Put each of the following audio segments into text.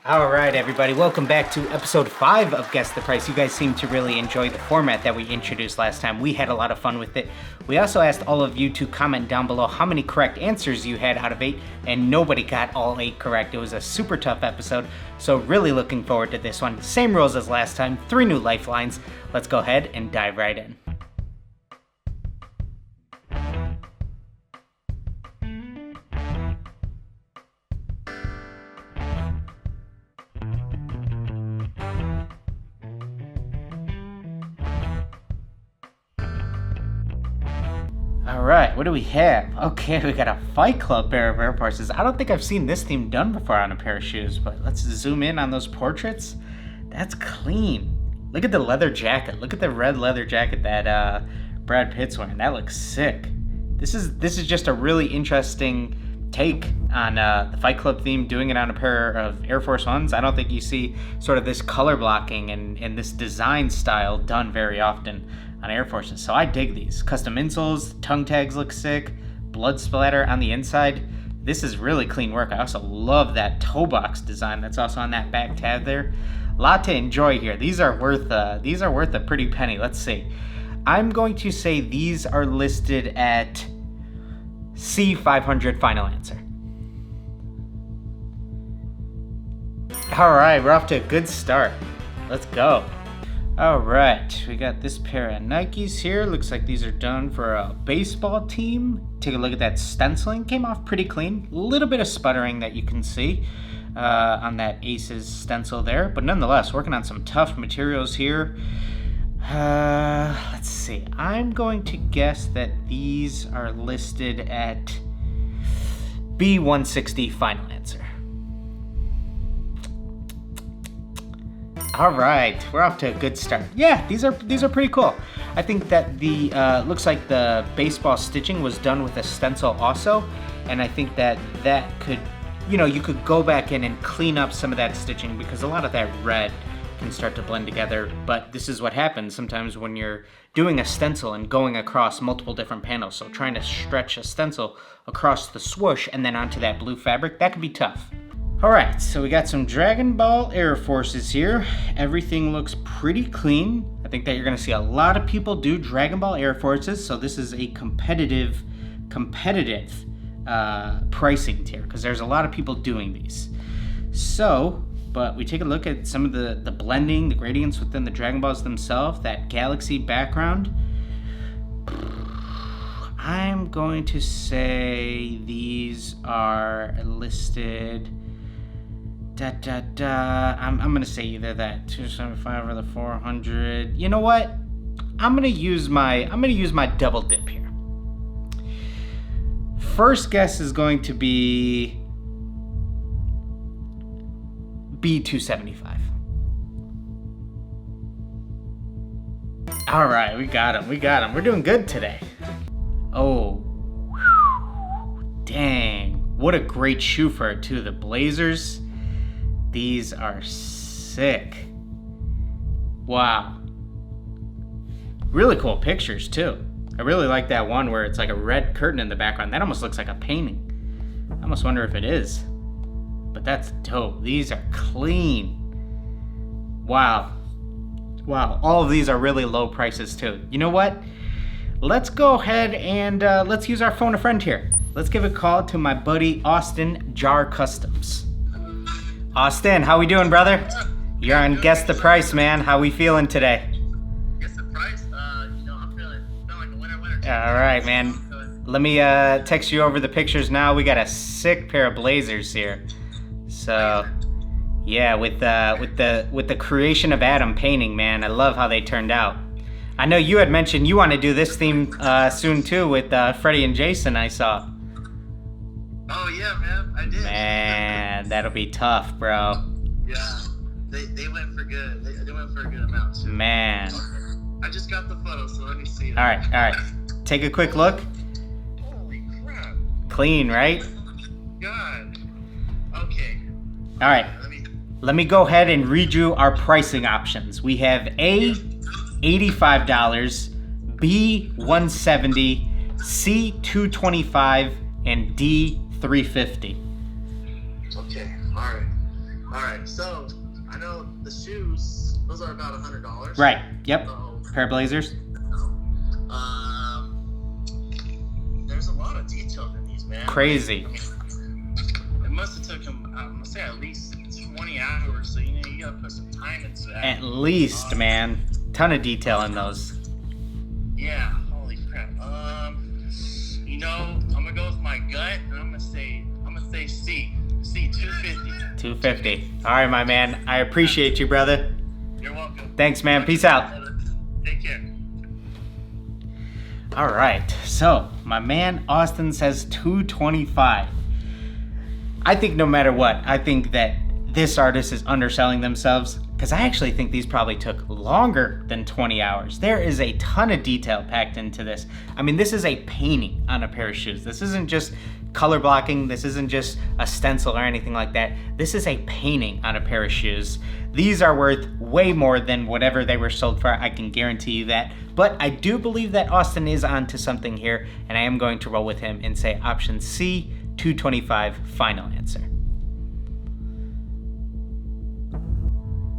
All right, everybody, welcome back to episode 5 of Guess the Price. You guys seem to really enjoy the format that we introduced last time. We had a lot of fun with it. We also asked all of you to comment down below how many correct answers you had out of 8, and nobody got all 8 correct. It was a super tough episode, so really looking forward to this one. Same rules as last time, 3 new lifelines. Let's go ahead and dive right in. Alright, what do we have? Okay, we got a Fight Club pair of Air Forces. I don't think I've seen this theme done before on a pair of shoes, but let's zoom in on those portraits. That's clean. Look at the leather jacket. Look at the red leather jacket that Brad Pitt's wearing. That looks sick. This is just a really interesting take on the Fight Club theme, doing it on a pair of Air Force Ones. I don't think you see sort of this color blocking and this design style done very often on Air Forces, so I dig these. Custom insoles, tongue tags look sick, blood splatter on the inside. This is really clean work. I also love that toe box design that's also on that back tab there. A lot to enjoy here. These are worth a pretty penny. Let's see. I'm going to say these are listed at C500 final answer. All right, we're off to a good start. Let's go. All right, we got this pair of Nikes here. Looks like these are done for a baseball team. Take a look at that stenciling. Came off pretty clean. A little bit of sputtering that you can see on that Aces stencil there. But nonetheless, working on some tough materials here. Let's see. I'm going to guess that these are listed at B160 final answer. All right, we're off to a good start. Yeah, these are pretty cool. I think that the looks like the baseball stitching was done with a stencil also, and I think that could, you could go back in and clean up some of that stitching because a lot of that red can start to blend together. But this is what happens sometimes when you're doing a stencil and going across multiple different panels. So trying to stretch a stencil across the swoosh and then onto that blue fabric, that can be tough. All right, so we got some Dragon Ball Air Forces here. Everything looks pretty clean. I think that you're gonna see a lot of people do Dragon Ball Air Forces, so this is a competitive pricing tier, because there's a lot of people doing these. So, but we take a look at some of the blending, the gradients within the Dragon Balls themselves, that galaxy background. I'm going to say these are listed. I'm gonna say either that 275 or the 400. You know what? I'm gonna use my double dip here. First guess is going to be B275. All right, we got him. We're doing good today. Oh, dang! What a great shoe for it too. The Blazers. These are sick. Wow. Really cool pictures too. I really like that one where it's like a red curtain in the background. That almost looks like a painting. I almost wonder if it is. But that's dope. These are clean. Wow. Wow. All of these are really low prices too. You know what? Let's go ahead and let's use our phone a friend here. Let's give a call to my buddy Austin Jar Customs. Austin, how we doing, brother? You're on Guess the Price, man. How we feeling today? Guess the price? I'm feeling like a winner. All right, man. Let me text you over the pictures now. We got a sick pair of Blazers here. So, yeah, with the creation of Adam painting, man, I love how they turned out. I know you had mentioned you want to do this theme soon too with Freddie and Jason. I saw. Oh yeah, man, I did. Man, that'll be tough, bro. Yeah, they went for good. They went for a good amount too. Man. I just got the photo, so let me see. All right. Take a quick look. Holy crap. Clean, right? God. Okay. All right. Let me go ahead and read you our pricing options. We have A, $85, B, $170, C, $225, and D, $350. Okay, all right. All right, so I know the shoes; those are about $100. Right. Yep. So, Pair of Blazers. there's a lot of detail in these, man. Crazy. I mean, it must have took him, I'm gonna say, at least 20 hours. So you gotta put some time into that. At least, man. Ton of detail in those. Yeah. Holy crap. I'm gonna go with my gut, and I'm gonna say C. C, 250. 250. All right, my man. I appreciate you, brother. You're welcome. Thanks, man. Peace out. Take care. All right. So, my man Austin says 225. I think no matter what, I think that this artist is underselling themselves, because I actually think these probably took longer than 20 hours. There is a ton of detail packed into this. I mean, this is a painting on a pair of shoes. This isn't just color blocking. This isn't just a stencil or anything like that. This is a painting on a pair of shoes. These are worth way more than whatever they were sold for. I can guarantee you that. But I do believe that Austin is onto something here, and I am going to roll with him and say option C, 225, final answer.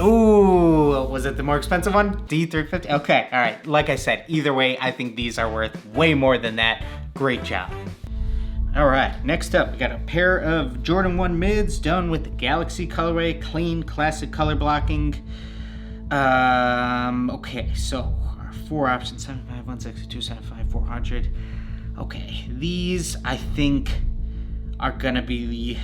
Ooh, was it the more expensive one? D350? Okay, all right. Like I said, either way, I think these are worth way more than that. Great job. All right, next up, we got a pair of Jordan 1 mids done with the Galaxy colorway, clean, classic color blocking. Okay, so our 4 options, 75, 160, 275, 400. Okay, these I think are gonna be,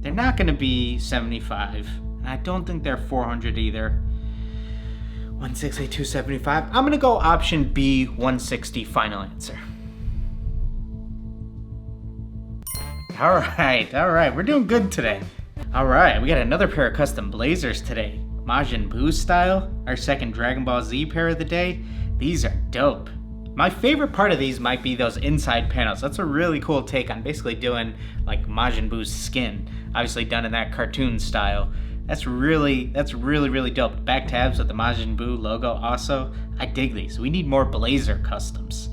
they're not gonna be 75. And I don't think they're 400 either. 160, 275. I'm gonna go option B, 160, final answer. All right, we're doing good today. All right, we got another pair of custom Blazers today. Majin Buu style, our second Dragon Ball Z pair of the day. These are dope. My favorite part of these might be those inside panels. That's a really cool take on basically doing like Majin Buu's skin, obviously done in that cartoon style. That's really dope. Back tabs with the Majin Buu logo also. I dig these. We need more Blazer customs.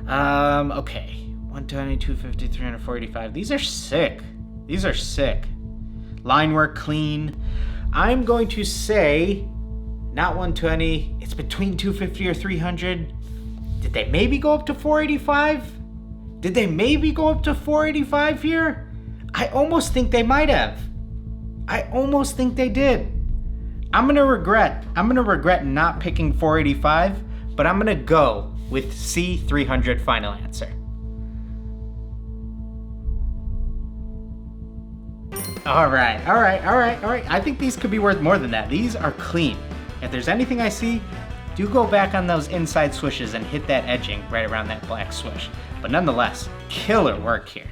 Okay. 120, 250, 300, 485. These are sick. Line work clean. I'm going to say not 120. It's between 250 or 300. Did they maybe go up to 485? Did they maybe go up to 485 here? I almost think they might have. I almost think they did. I'm gonna regret not picking 485, but I'm gonna go with C, 300 final answer. All right. I think these could be worth more than that. These are clean. If there's anything I see, do go back on those inside swishes and hit that edging right around that black swish. But nonetheless, killer work here.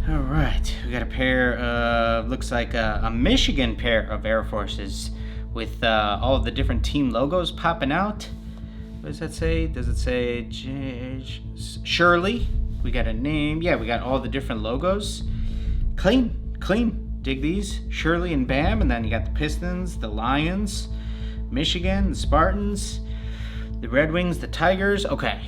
All right, we got a pair of, looks like a Michigan pair of Air Forces with all of the different team logos popping out. What does that say? Does it say Shirley? We got a name. Yeah, we got all the different logos. Clean. Dig these. Shirley and Bam, and then you got the Pistons, the Lions, Michigan, the Spartans, the Red Wings, the Tigers. Okay.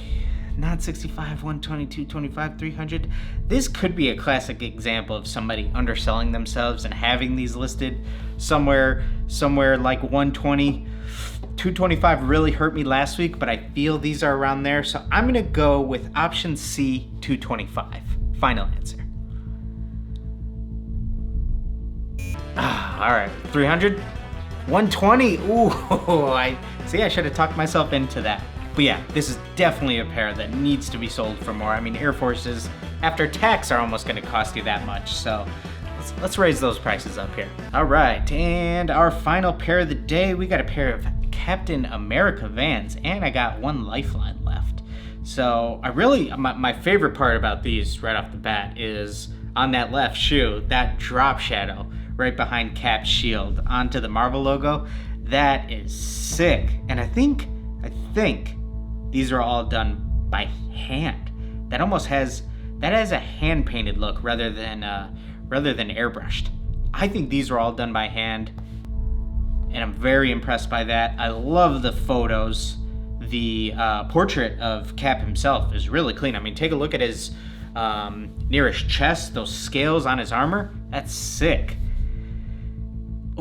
Not 65, 120, 225, 300. This could be a classic example of somebody underselling themselves and having these listed somewhere like 120. 225 really hurt me last week, but I feel these are around there. So I'm gonna go with option C, 225. Final answer. All right, 300, 120. Ooh, I should have talked myself into that. But yeah, this is definitely a pair that needs to be sold for more. I mean, Air Forces, after tax, are almost gonna cost you that much. So let's raise those prices up here. All right, and our final pair of the day, we got a pair of Captain America Vans, and I got one lifeline left. So my favorite part about these right off the bat is on that left shoe, that drop shadow right behind Cap's shield onto the Marvel logo. That is sick. And I think these are all done by hand. That has a hand painted look rather than airbrushed. I think these are all done by hand, and I'm very impressed by that. I love the photos. The portrait of Cap himself is really clean. I mean, take a look at his near his chest, those scales on his armor. That's sick.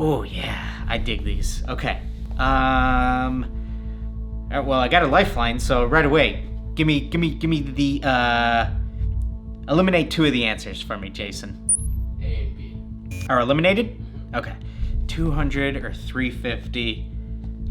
Oh yeah, I dig these. Okay. Well, I got a lifeline, so right away, give me the eliminate 2 of the answers for me, Jason. A and B. Are eliminated? Okay. 200 or 350.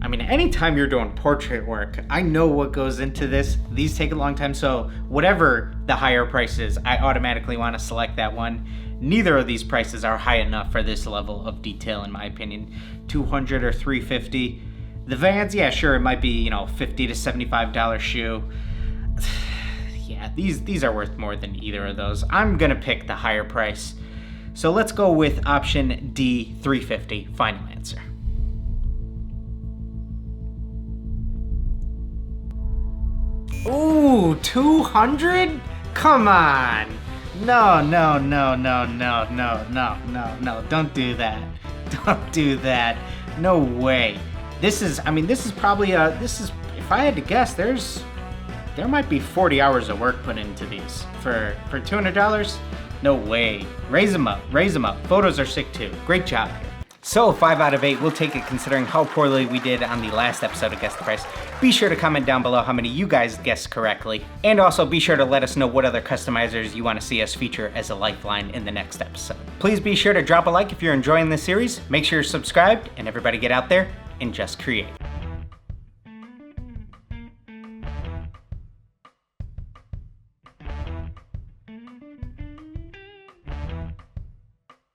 I mean, anytime you're doing portrait work, I know what goes into this. These take a long time, so whatever the higher price is, I automatically want to select that one. Neither of these prices are high enough for this level of detail, in my opinion. 200 or 350. The Vans, yeah, sure, it might be, you know, $50 to $75 shoe. Yeah, these are worth more than either of those. I'm gonna pick the higher price. So let's go with option D, 350, final answer. Ooh, 200? Come on. No, don't do that. Don't do that. No way. This is probably if I had to guess, there might be 40 hours of work put into these. For $200? No way. Raise them up. Photos are sick too. Great job here. So 5 out of 8, we'll take it considering how poorly we did on the last episode of Guess the Price. Be sure to comment down below how many you guys guessed correctly. And also be sure to let us know what other customizers you want to see us feature as a lifeline in the next episode. Please be sure to drop a like if you're enjoying this series. Make sure you're subscribed, and everybody get out there and just create.